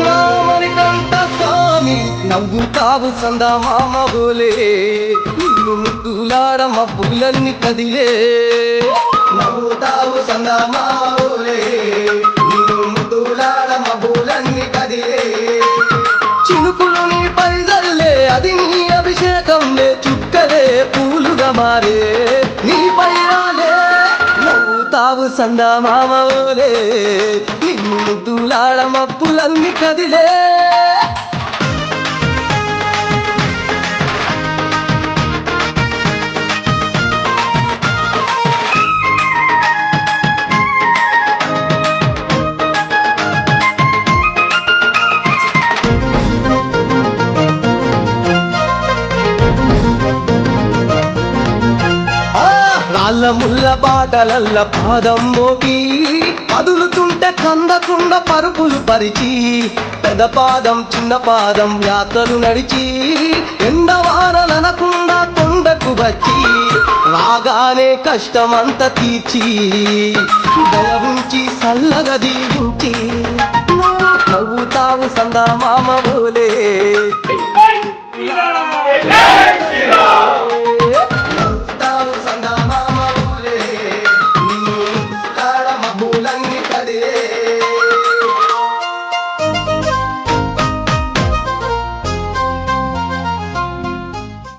రామనికంట స్వామి నవ్వుతావు సందమామ బోలే నిన్ను ముద్దులాడ మబ్బులన్నీ కదిలే నవ్వుతావు సందమామ బోలే నిన్ను ముద్దులాడ మబ్బులన్నీ కదిలే చినుకులు నీ పైదల్లే అది నీ అభిషేకంలే చుక్కలే పూలుగా మారే నీ పైరాలే నవ్వుతావు సందమామ బోలే నిన్ను ముద్దులాడ మబ్బులన్నీ కదిలే రాళ్ళ ముళ్ళ బాటలల్ల పాదం మోగి కదులుతుంటే కందకుండ పరుపులు పరిచి పెద్ద పాదం చిన్న పాదం యాత్రలు నడిచి ఎండవానలనకుండా కొండకు వచ్చి రాగానే కష్టమంత తీర్చి దయ ఉంచి సల్లగా దీవించి నవ్వుతావు సందమామ బోలే